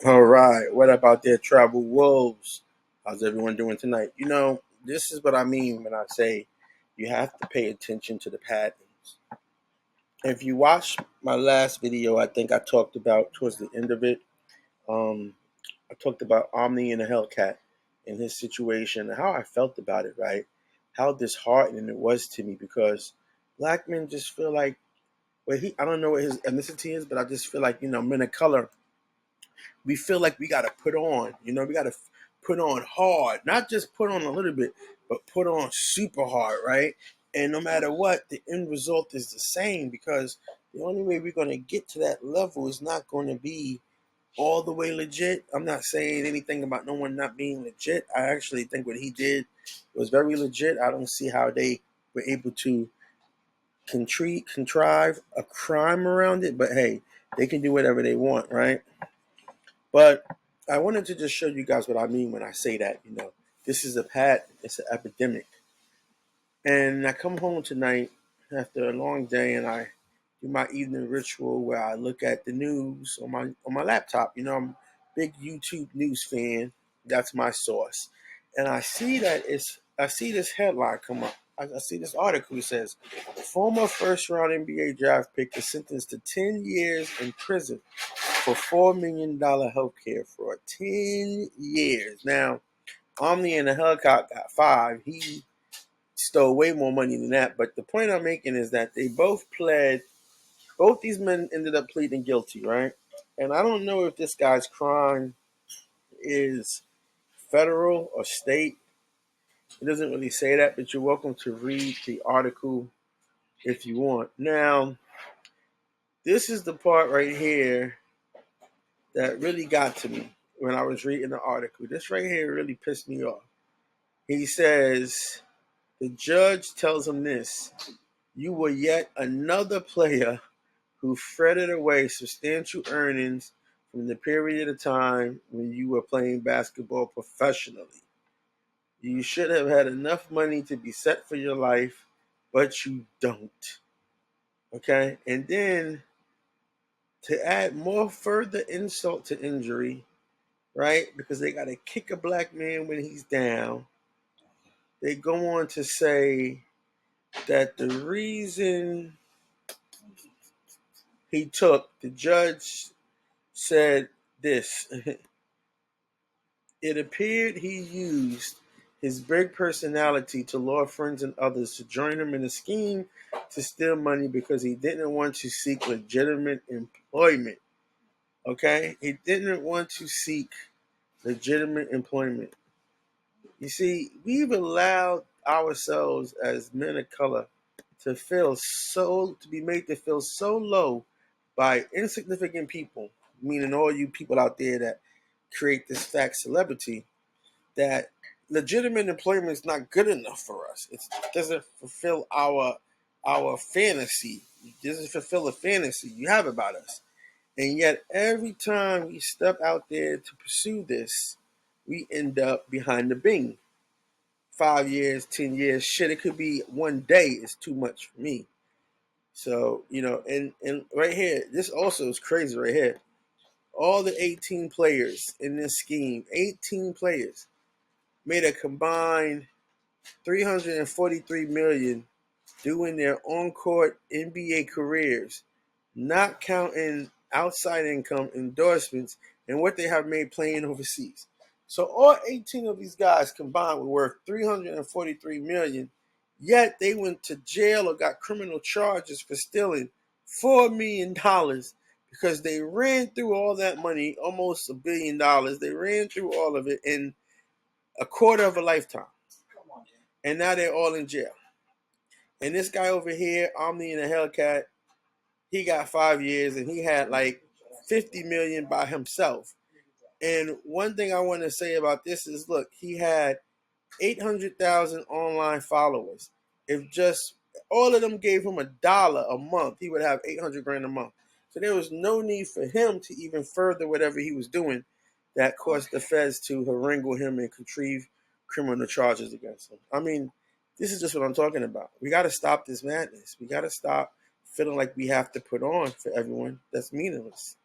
All right, what about their travel wolves? How's everyone doing tonight? This is what I mean when I say you have to pay attention to the patterns. If you watch my last video, I think I talked about towards the end of it, um, I talked about Omni and the Hellcat and his situation and how I felt about it, right? How disheartening it was to me because black men just feel like, I don't know what his ethnicity is, but I just feel like, men of color, we feel like we got to put on, we got to put on hard, not just put on a little bit, but put on super hard, right? And no matter what, the end result is the same because the only way we're going to get to that level is not going to be all the way legit. I'm not saying anything about no one not being legit. I actually think what he did was very legit. I don't see how they were able to contrive a crime around it, but hey, they can do whatever they want, right? But I wanted to just show you guys what I mean when I say that, this is a pattern, it's an epidemic. And I come home tonight after a long day and I do my evening ritual where I look at the news on my laptop. I'm a big YouTube news fan. That's my source. And I see this headline come up. I see this article. It says former first round NBA draft pick is sentenced to 10 years in prison for $4 million healthcare fraud. 10 years. Now, Omni and the Hellcat got 5. He stole way more money than that. But the point I'm making is that they both these men ended up pleading guilty, right? And I don't know if this guy's crime is federal or state. It doesn't really say that, but you're welcome to read the article if you want. Now, this is the part right here that really got to me when I was reading the article. This right here really pissed me off. He says, the judge tells him this: you were yet another player who fretted away substantial earnings from the period of time when you were playing basketball professionally. You should have had enough money to be set for your life, but you don't. Okay? And then to add more further insult to injury, right? Because they got to kick a black man when he's down. They go on to say that the reason the judge said this: it appeared he used his big personality to lure friends and others to join him in a scheme to steal money because he didn't want to seek legitimate employment. Okay? He didn't want to seek legitimate employment. You see, we've allowed ourselves as men of color to be made to feel so low by insignificant people, meaning all you people out there that create this fake celebrity, that legitimate employment is not good enough for us. It doesn't fulfill our fantasy. It doesn't fulfill the fantasy you have about us. And yet every time we step out there to pursue this, we end up behind the bing. 5 years, 10 years, shit, it could be one day is too much for me. So, and right here, this also is crazy right here. All the 18 players in this scheme, 18 players, made a combined 343 million doing their on-court NBA careers, not counting outside income, endorsements, and what they have made playing overseas. So all 18 of these guys combined were worth 343 million, yet they went to jail or got criminal charges for stealing $4 million because they ran through all that money, almost $1 billion. They ran through all of it in a quarter of a lifetime. And now they're all in jail. And this guy over here, Omni and the Hellcat, he got 5 years and he had like 50 million by himself. And one thing I want to say about this is, look, he had 800,000 online followers. If just all of them gave him $1 a month, he would have 800 grand a month. So there was no need for him to even further whatever he was doing that caused the feds to harangue him and contrive criminal charges against him. I mean, this is just what I'm talking about. We got to stop this madness. We got to stop feeling like we have to put on for everyone. That's meaningless.